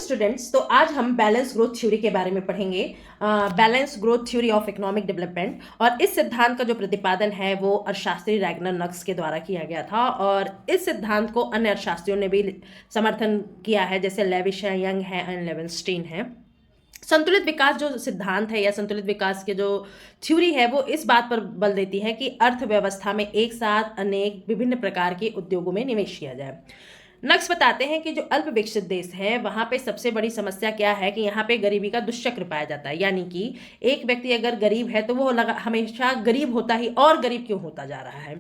Students, तो आज हम बैलेंस ग्रोथ थ्योरी के बारे में पढ़ेंगे। Balance growth theory of economic development. और इस सिद्धांत का जो प्रतिपादन है वो अर्थशास्त्री रैगनर नक्स के द्वारा किया गया था, और इस सिद्धांत को अन्य अर्थशास्त्रियों ने भी समर्थन किया है, जैसे लेविश है, यंग है एंड लेविनस्टीन है। संतुलित विकास जो सिद्धांत है या संतुलित विकास के जो थ्योरी है वो इस बात पर बल देती है कि अर्थव्यवस्था में एक साथ अनेक विभिन्न प्रकार के उद्योगों में निवेश किया जाए। नक्स बताते हैं कि जो अल्प विकसित देश है वहां पे सबसे बड़ी समस्या क्या है कि यहाँ पे गरीबी का दुष्चक्र पाया जाता है, यानी कि एक व्यक्ति अगर गरीब है तो वो हमेशा गरीब होता ही और गरीब क्यों होता जा रहा है।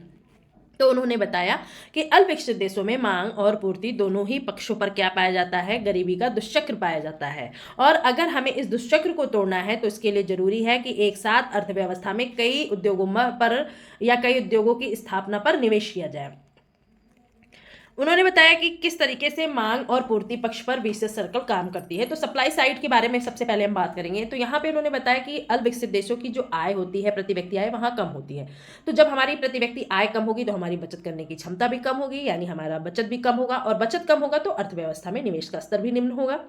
तो उन्होंने बताया कि अल्प विकसित देशों में मांग और पूर्ति दोनों ही पक्षों पर क्या पाया जाता है, गरीबी का दुष्चक्र पाया जाता है। और अगर हमें इस दुष्चक्र को तोड़ना है तो इसके लिए जरूरी है कि एक साथ अर्थव्यवस्था में कई उद्योगों पर या कई उद्योगों की स्थापना पर निवेश किया जाए। उन्होंने बताया कि किस तरीके से मांग और पूर्ति पक्ष पर विशेष सर्कल काम करती है। तो सप्लाई साइड के बारे में सबसे पहले हम बात करेंगे। तो यहाँ पे उन्होंने बताया कि अल्प विकसित देशों की जो आय होती है, प्रति व्यक्ति आय, वहाँ कम होती है। तो जब हमारी प्रति व्यक्ति आय कम होगी तो हमारी बचत करने की क्षमता भी कम होगी, यानी हमारा बचत भी कम होगा, और बचत कम होगा तो अर्थव्यवस्था में निवेश का स्तर भी निम्न होगा,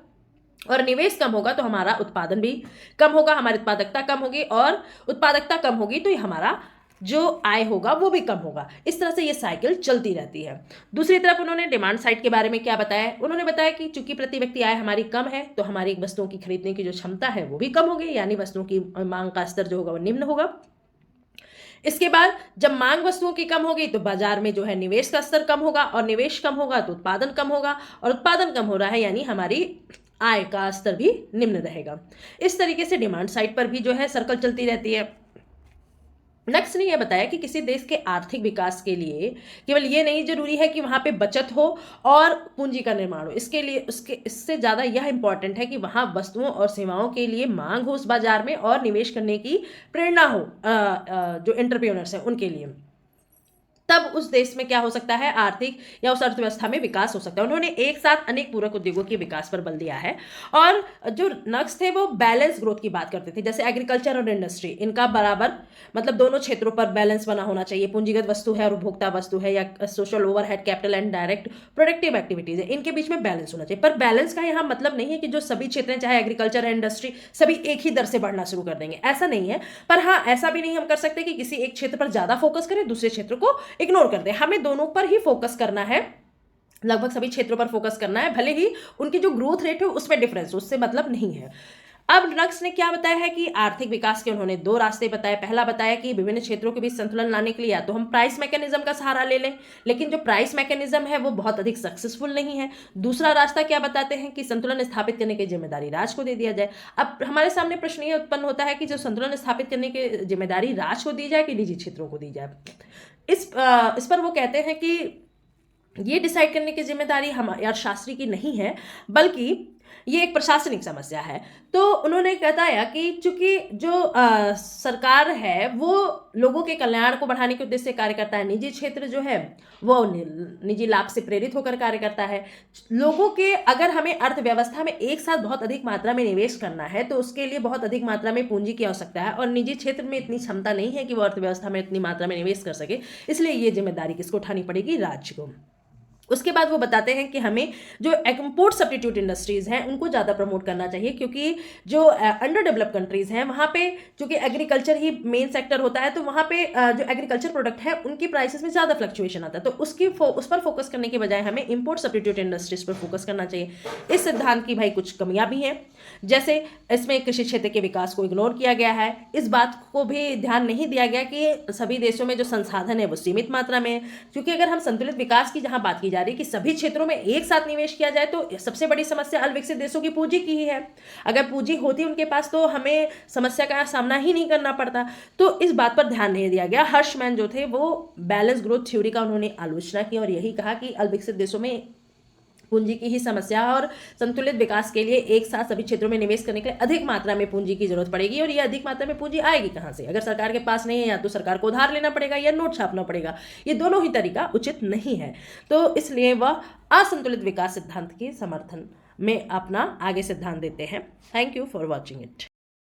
और निवेश कम होगा तो हमारा उत्पादन भी कम होगा, हमारी उत्पादकता कम होगी, और उत्पादकता कम होगी तो हमारा जो आय होगा वो भी कम होगा। इस तरह से ये साइकिल चलती रहती है। दूसरी तरफ उन्होंने डिमांड साइड के बारे में क्या बताया। उन्होंने बताया कि चूंकि प्रति व्यक्ति आय हमारी कम है तो हमारी वस्तुओं की खरीदने की जो क्षमता है वो भी कम होगी, यानी वस्तुओं की मांग का स्तर जो होगा वो निम्न होगा। इसके बाद जब मांग वस्तुओं की कम होगी तो बाजार में जो है निवेश का स्तर कम होगा, और निवेश कम होगा तो उत्पादन कम होगा, और उत्पादन कम हो रहा है यानी हमारी आय का स्तर भी निम्न रहेगा। इस तरीके से डिमांड साइड पर भी जो है सर्कल चलती रहती है। नेक्स्ट ने यह बताया कि किसी देश के आर्थिक विकास के लिए केवल ये नहीं जरूरी है कि वहाँ पे बचत हो और पूंजी का निर्माण हो, इसके लिए इससे ज़्यादा यह इंपॉर्टेंट है कि वहाँ वस्तुओं और सेवाओं के लिए मांग हो उस बाजार में, और निवेश करने की प्रेरणा हो जो एंटरप्रेन्योर्स हैं उनके लिए। तब उस देश में क्या हो सकता है, आर्थिक या उस अर्थव्यवस्था में विकास हो सकता है। उन्होंने एक साथ अनेक पूरक उद्योगों के विकास पर बल दिया है। और जो नक्स थे वो बैलेंस ग्रोथ की बात करते थे, जैसे एग्रीकल्चर और इंडस्ट्री, इनका बराबर मतलब दोनों क्षेत्रों पर बैलेंस बना होना चाहिए। पूंजीगत वस्तु है और उपभोक्ता वस्तु है, या social overhead, capital and direct productive activities है, इनके बीच में बैलेंस होना चाहिए। पर बैलेंस का यहाँ मतलब नहीं है कि जो सभी क्षेत्र चाहे एग्रीकल्चर या इंडस्ट्री सभी एक ही दर से बढ़ना शुरू कर देंगे, ऐसा नहीं है। पर हाँ, ऐसा भी नहीं हम कर सकते कि किसी एक क्षेत्र पर ज्यादा फोकस करें, दूसरे क्षेत्र को इग्नोर कर दे। हमें दोनों पर ही फोकस करना है, लगभग सभी क्षेत्रों पर फोकस करना है, भले ही उनकी जो ग्रोथ रेट है उसमें डिफरेंस, उससे मतलब नहीं है। अब नक्स ने क्या बताया है कि आर्थिक विकास के उन्होंने दो रास्ते बताए। पहला बताया कि विभिन्न क्षेत्रों के बीच संतुलन लाने के लिए या तो हम प्राइस मैकेनिज्म का सहारा ले लें, लेकिन जो प्राइस मैकेनिज्म है वो बहुत अधिक सक्सेसफुल नहीं है। दूसरा रास्ता क्या बताते हैं कि संतुलन स्थापित करने की जिम्मेदारी राज्य को दे दिया जाए। अब हमारे सामने प्रश्न ये उत्पन्न होता है कि जो संतुलन स्थापित करने की जिम्मेदारी राज्य को दी जाए कि निजी क्षेत्रों को दी जाए। इस पर वो कहते हैं कि ये डिसाइड करने की जिम्मेदारी हमारे अर्थशास्त्री की नहीं है, बल्कि ये एक प्रशासनिक समस्या है। तो उन्होंने बताया कि चूंकि जो सरकार है वो लोगों के कल्याण को बढ़ाने के उद्देश्य से कार्य करता है, निजी क्षेत्र जो है वो निजी लाभ से प्रेरित होकर कार्य करता है। लोगों के अगर हमें अर्थव्यवस्था में एक साथ बहुत अधिक मात्रा में निवेश करना है तो उसके लिए बहुत अधिक मात्रा में पूंजी की आवश्यकता है, और निजी क्षेत्र में इतनी क्षमता नहीं है कि वो अर्थव्यवस्था में इतनी मात्रा में निवेश कर सके, इसलिए ये जिम्मेदारी किसको उठानी पड़ेगी, राज्य को। उसके बाद वो बताते हैं कि हमें जो इम्पोर्ट सब्स्टिट्यूट इंडस्ट्रीज हैं उनको ज़्यादा प्रमोट करना चाहिए, क्योंकि जो अंडर डेवलप्ड कंट्रीज हैं वहाँ पे चूंकि एग्रीकल्चर ही मेन सेक्टर होता है, तो वहाँ पे जो एग्रीकल्चर प्रोडक्ट है उनकी प्राइसेस में ज़्यादा फ्लक्चुएशन आता है। तो उस पर फोकस करने के बजाय हमें इम्पोर्ट सब्स्टिट्यूट इंडस्ट्रीज पर फोकस करना चाहिए। इस सिद्धांत की भाई कुछ कमियां भी हैं, जैसे इसमें कृषि क्षेत्र के विकास को इग्नोर किया गया है। इस बात को भी ध्यान नहीं दिया गया कि सभी देशों में जो संसाधन है वो सीमित मात्रा में है, क्योंकि अगर हम संतुलित विकास की जहाँ बात की जा रही है कि सभी क्षेत्रों में एक साथ निवेश किया जाए, तो सबसे बड़ी समस्या अल्प विकसित देशों की पूंजी की ही है। अगर पूंजी होती उनके पास तो हमें समस्या का सामना ही नहीं करना पड़ता। तो इस बात पर ध्यान नहीं दिया गया। हर्षमैन जो थे वो बैलेंस ग्रोथ थ्योरी का उन्होंने आलोचना की और यही कहा कि अल्प विकसित देशों में पूंजी की ही समस्या है, और संतुलित विकास के लिए एक साथ सभी क्षेत्रों में निवेश करने के लिए अधिक मात्रा में पूंजी की जरूरत पड़ेगी। और ये अधिक मात्रा में पूंजी आएगी कहां से, अगर सरकार के पास नहीं है या तो सरकार को उधार लेना पड़ेगा या नोट छापना पड़ेगा। ये दोनों ही तरीका उचित नहीं है। तो इसलिए वह असंतुलित विकास सिद्धांत के समर्थन में अपना आगे सिद्धांत देते हैं। Thank you for watching it.